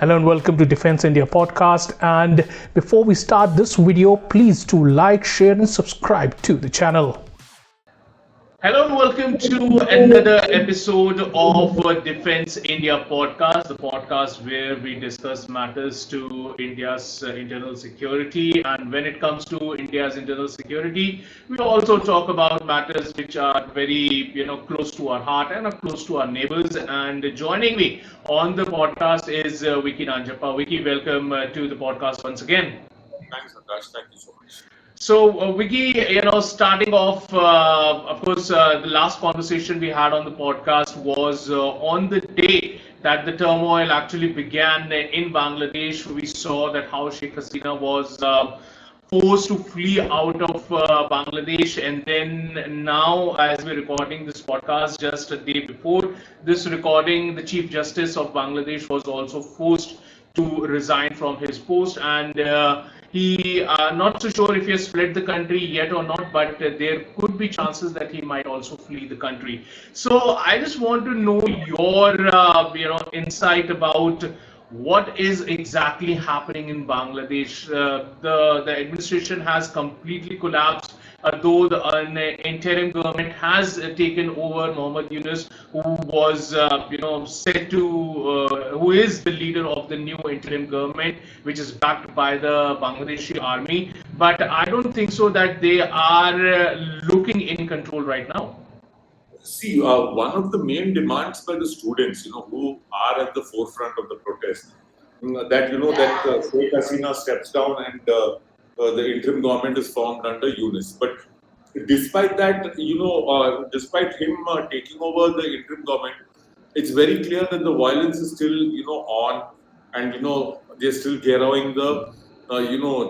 Hello and welcome to Defense India podcast. And before we start this video, please do like, share and subscribe to the channel. Hello and welcome to another episode of Defense India podcast, the podcast where we discuss matters to India's internal security. And when it comes to India's internal security, we also talk about matters which are very, close to our heart and are close to our neighbors. And joining me on the podcast is Vicky Nanjappa. Vicky, welcome to the podcast once again. Thanks, Akash. Thank you so much. So, Vicky, starting off, of course, the last conversation we had on the podcast was on the day that the turmoil actually began in Bangladesh. We saw that how Sheikh Hasina was forced to flee out of Bangladesh, and then now, as we're recording this podcast just a day before this recording, the Chief Justice of Bangladesh was also forced to resign from his post, and he not so sure if he has fled the country yet or not, but there could be chances that he might also flee the country. So I just want to know your insight about what is exactly happening in Bangladesh. The administration has completely collapsed. Though an interim government has taken over, Mohammad Yunus, who was said to, who is the leader of the new interim government, which is backed by the Bangladeshi army. But I don't think so that they are looking in control right now. See, one of the main demands by the students, who are at the forefront of the protest, that Sheikh Hasina steps down and the interim government is formed under Yunus. But despite that, despite him taking over the interim government, it's very clear that the violence is still, on, and they're still garrowing the,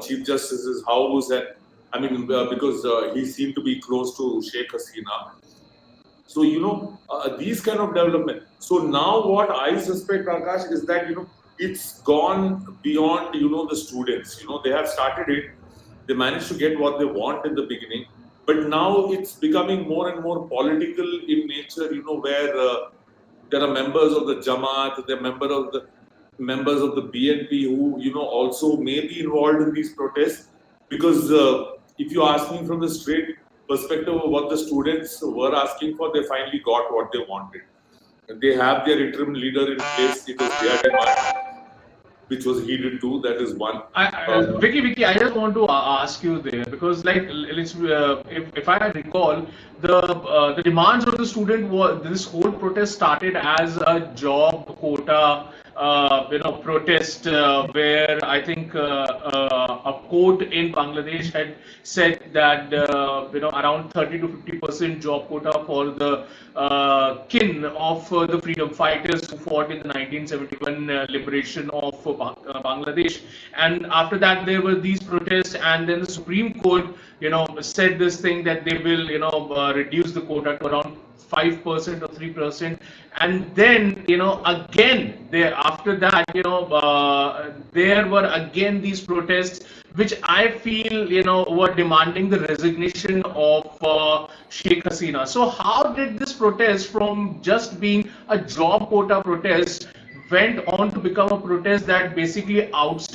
Chief Justice's house, and because he seemed to be close to Sheikh Hasina. So these kind of development. So now what I suspect, Akash, is that it's gone beyond the students. They have started it. They managed to get what they want in the beginning, but now it's becoming more and more political in nature. Where there are members of the Jamaat, there are members of the BNP who also may be involved in these protests. Because if you ask me from the straight perspective of what the students were asking for, they finally got what they wanted. They have their interim leader in place. It was their demand, which was heeded too. That is one. Vicky, I just want to ask you there, because if I recall, the demands of the student was, this whole protest started as a job quota protest, where I think a court in Bangladesh had said that around 30 to 50% job quota for the kin of the freedom fighters who fought in the 1971 liberation of Bangladesh. And after that, there were these protests, and then the Supreme Court said this thing that they will reduce the quota to around 5% or 3%, and then again after that there were again these protests, which I feel were demanding the resignation of Sheikh Hasina. So how did this protest, from just being a job quota protest, went on to become a protest that basically forced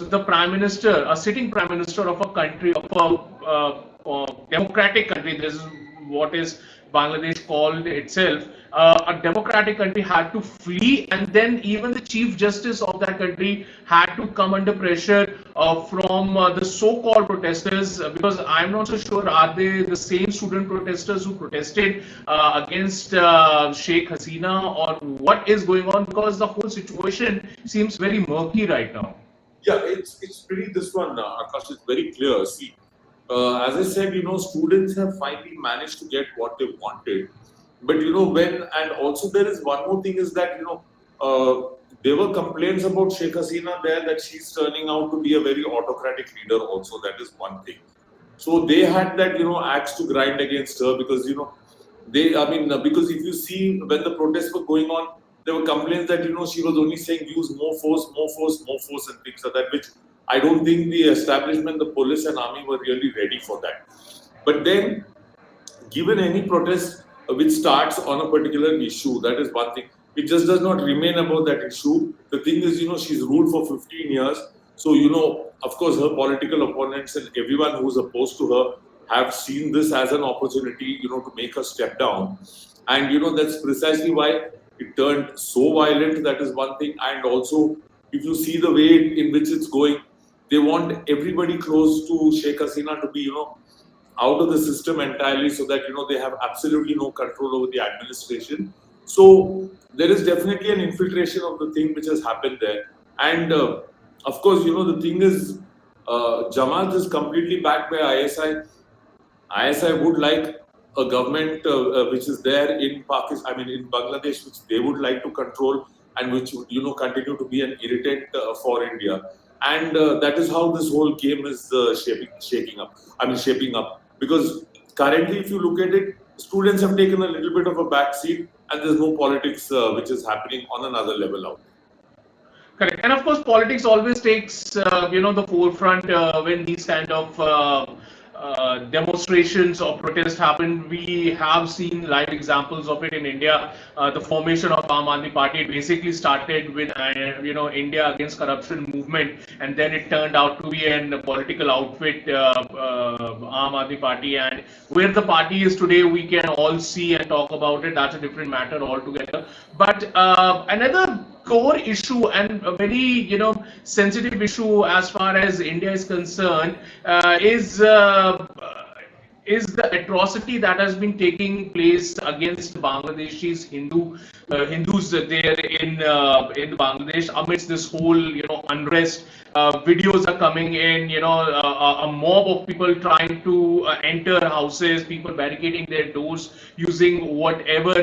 the prime minister, a sitting prime minister of a country, of a democratic country, this is what is Bangladesh called itself, a democratic country, had to flee, and then even the Chief Justice of that country had to come under pressure from the so-called protesters, because I'm not so sure, are they the same student protesters who protested against Sheikh Hasina, or what is going on, because the whole situation seems very murky right now. Yeah, it's pretty, this one, Akash, is very clear. See, as I said, students have finally managed to get what they wanted. But and also there is one more thing, is that there were complaints about Sheikh Hasina there, that she's turning out to be a very autocratic leader also. That is one thing. So they had that axe to grind against her, because because if you see, when the protests were going on, there were complaints that she was only saying use more force, and things like that, which I don't think the establishment, the police and army, were really ready for that. But then, given any protest which starts on a particular issue, that is one thing. it just does not remain about that issue. The thing is, she's ruled for 15 years. So, of course, her political opponents and everyone who's opposed to her have seen this as an opportunity, to make her step down. And, that's precisely why it turned so violent. That is one thing. And also, if you see the way in which it's going, they want everybody close to Sheikh Hasina to be, out of the system entirely, so that they have absolutely no control over the administration. So there is definitely an infiltration of the thing which has happened there. And of course, the thing is, Jamaat is completely backed by ISI. ISI would like a government which is there in Pakistan, in Bangladesh, which they would like to control, and which would continue to be an irritant for India. And that is how this whole game is shaping up. Because currently, if you look at it, students have taken a little bit of a back seat, and there's no politics which is happening on another level out. Correct. And of course, politics always takes, the forefront when these kind of demonstrations or protests happen. We have seen live examples of it in India. The formation of Aam Aadmi Party basically started with, India Against Corruption movement, and then it turned out to be a political outfit, Aam Aadmi Party. And where the party is today, we can all see and talk about it. That's a different matter altogether. But another core issue and a very sensitive issue as far as India is concerned is the atrocity that has been taking place against Bangladeshis Hindus there in Bangladesh amidst this whole unrest. Videos are coming in, a mob of people trying to enter houses, people barricading their doors using whatever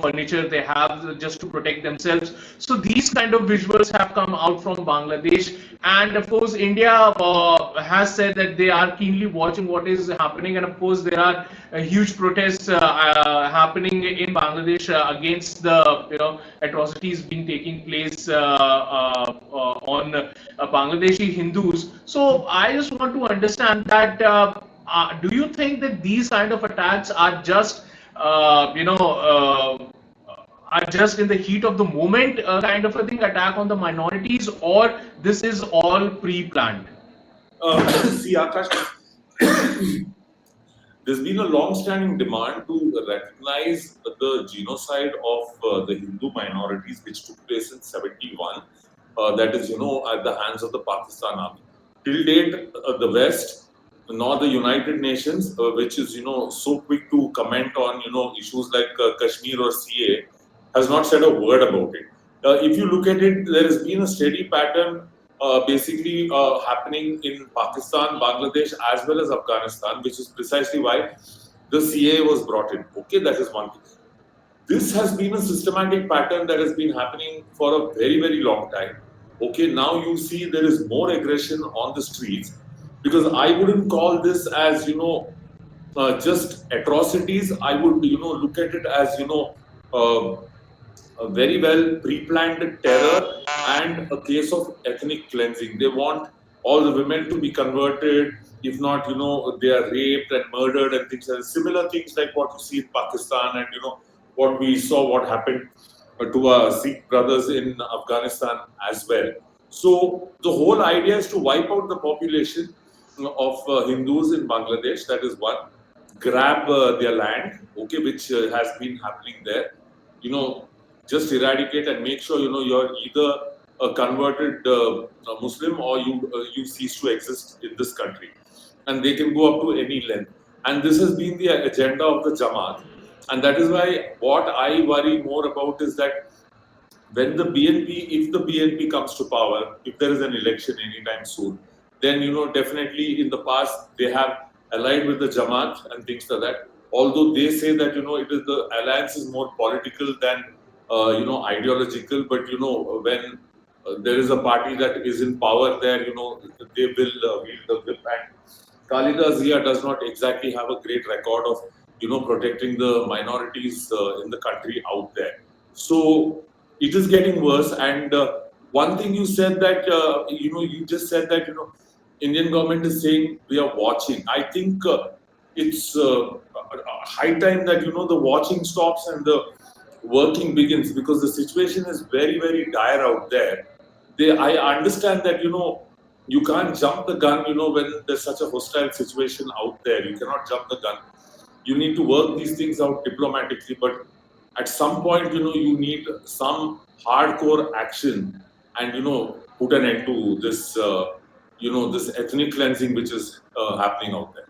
furniture they have just to protect themselves. So these kind of visuals have come out from Bangladesh, and of course India has said that they are keenly watching what is happening, and of course there are huge protests happening in Bangladesh against the atrocities being taking place on Bangladeshi Hindus. So I just want to understand that do you think that these kind of attacks are just are just in the heat of the moment kind of a thing, attack on the minorities, or this is all pre-planned? See, Akash, there's been a long-standing demand to recognize the genocide of the Hindu minorities, which took place in 71. That is, at the hands of the Pakistan army. Till date, the West, nor the United Nations, which is, so quick to comment on, issues like Kashmir or CA, has not said a word about it. If you look at it, there has been a steady pattern basically happening in Pakistan, Bangladesh, as well as Afghanistan, which is precisely why the CA was brought in. Okay, that is one thing. This has been a systematic pattern that has been happening for a very, very long time. Okay, now you see there is more aggression on the streets, because I wouldn't call this as, just atrocities. I would, look at it as, a very well pre-planned terror and a case of ethnic cleansing. They want all the women to be converted. If not, they are raped and murdered and things like similar things like what you see in Pakistan, and what we saw what happened to our Sikh brothers in Afghanistan as well. So the whole idea is to wipe out the population of Hindus in Bangladesh. That is one. Grab their land, okay, which has been happening there. Just eradicate and make sure you're either a converted Muslim, or you cease to exist in this country, and they can go up to any length. And this has been the agenda of the Jamaat, and that is why what I worry more about is that when the BNP, if the BNP comes to power, if there is an election anytime soon, then definitely in the past they have allied with the Jamaat and things like that. Although they say that it is the alliance is more political than ideological, but when there is a party that is in power there, they will wield the whip. And Khalida Zia does not exactly have a great record of protecting the minorities in the country out there. So it is getting worse. And one thing you said that you just said that Indian government is saying we are watching. I think it's high time that the watching stops and the working begins, because the situation is very, very dire out there. I understand that, you can't jump the gun, when there's such a hostile situation out there. You cannot jump the gun. You need to work these things out diplomatically, but at some point, you need some hardcore action and, put an end to this, this ethnic cleansing which is happening out there.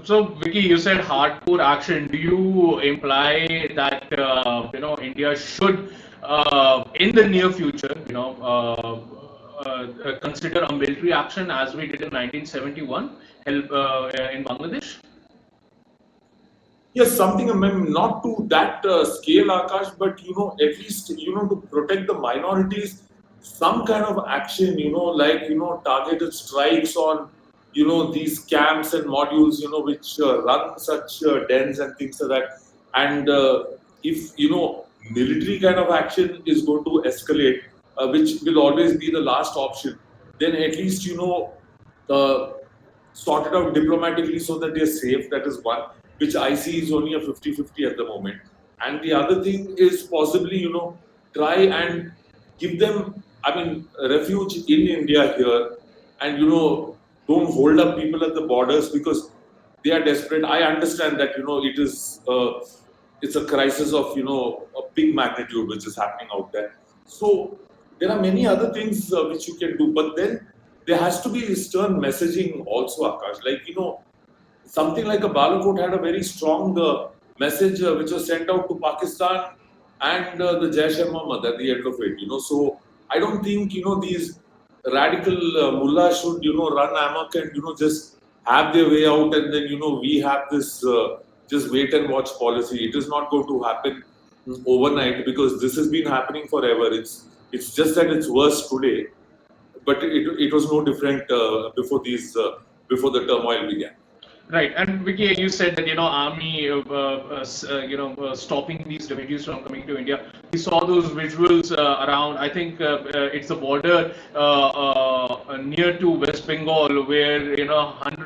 So, Vicky, you said hardcore action. Do you imply that India should, in the near future, consider a military action as we did in 1971, help in Bangladesh? Yes, something, I mean, not to that scale, Akash, but at least to protect the minorities, some kind of action, like targeted strikes on these camps and modules, which run such dens and things like that. And if military kind of action is going to escalate, which will always be the last option, then at least uh, sort it out diplomatically so that they're safe. That is one, which I see is only a 50-50 at the moment. And the other thing is possibly, try and give them, I mean, refuge in India here, and, don't hold up people at the borders because they are desperate. I understand that, it's a crisis of, a big magnitude which is happening out there. So there are many other things which you can do, but then there has to be stern messaging also, Akash. Like, something like a Balakot had a very strong message which was sent out to Pakistan and the Jaish-e-Mohammed at the end of it. So I don't think these radical mullahs should run amok and just have their way out, and then we have this just wait and watch policy. It is not going to happen overnight, because this has been happening forever. It's just that it's worse today, but it was no different before the turmoil began. Right, and Vicky, you said that army, stopping these refugees from coming to India. We saw those visuals around. I think it's the border near to West Bengal, where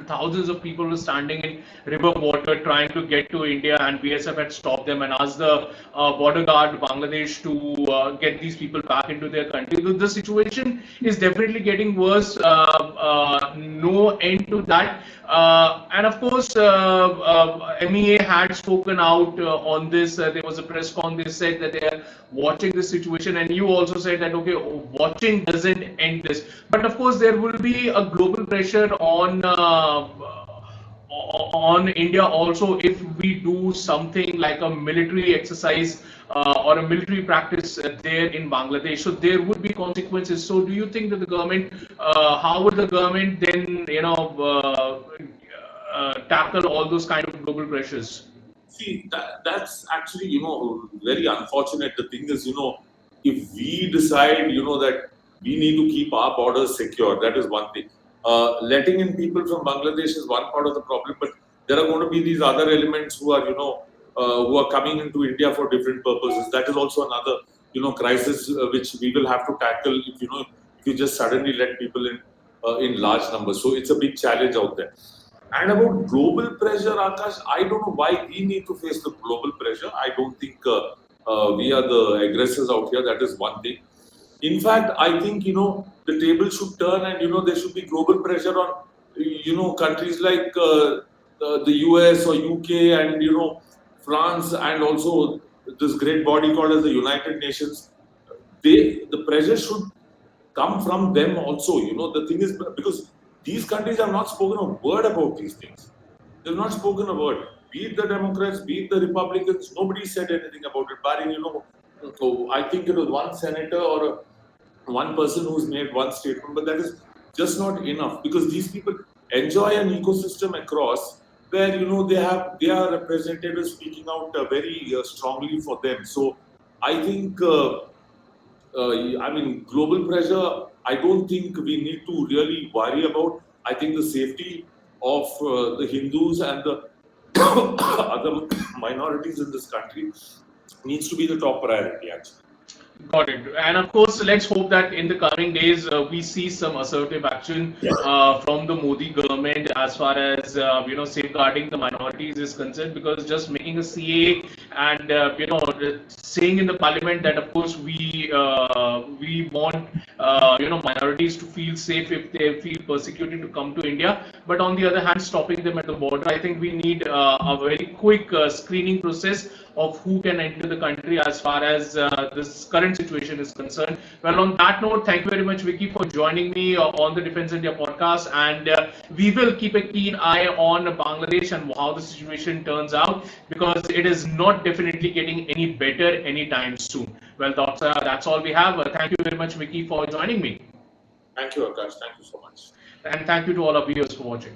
thousands of people were standing in river water trying to get to India, and BSF had stopped them and asked the border guard Bangladesh to get these people back into their country. The situation is definitely getting worse. No end to that. And of course, MEA had spoken out on this. There was a press con. They said that they are watching the situation, and you also said that okay, watching doesn't end this. But of course, there will be a global pressure on India also if we do something like a military exercise or a military practice there in Bangladesh. So there would be consequences. So do you think that the government, how would the government then, tackle all those kind of global pressures? See, that's actually, very unfortunate. The thing is, if we decide, that we need to keep our borders secure, that is one thing. Letting in people from Bangladesh is one part of the problem, but there are going to be these other elements who are, who are coming into India for different purposes. That is also another, crisis which we will have to tackle if you just suddenly let people in large numbers. So it's a big challenge out there. And about global pressure, Akash, I don't know why we need to face the global pressure. I don't think we are the aggressors out here. That is one thing. In fact, I think, the table should turn, and, there should be global pressure on, countries like the US or UK and, France, and also this great body called as the United Nations. The pressure should come from them also. The thing is, because these countries have not spoken a word about these things. They've not spoken a word. Be it the Democrats, be it the Republicans, nobody said anything about it. Barring, I think it was one senator or one person who's made one statement, but that is just not enough, because these people enjoy an ecosystem across where they are representatives speaking out very strongly for them. So I think I mean, global pressure, I don't think we need to really worry about. I think the safety of the Hindus and the other minorities in this country needs to be the top priority, actually. Got it. And of course, let's hope that in the coming days we see some assertive action from the Modi government as far as safeguarding the minorities is concerned. Because just making a CA and saying in the parliament that of course we want minorities to feel safe if they feel persecuted to come to India, but on the other hand stopping them at the border. I think we need a very quick screening process of who can enter the country as far as this current situation is concerned. Well, on that note, thank you very much, Vicky, for joining me on the Defense India podcast, and we will keep a keen eye on Bangladesh and how the situation turns out, because it is not definitely getting any better anytime soon. Well, that's all we have. Thank you very much, Vicky, for joining me, Thank you, Akash. Thank you so much. and thank you to all our viewers for watching.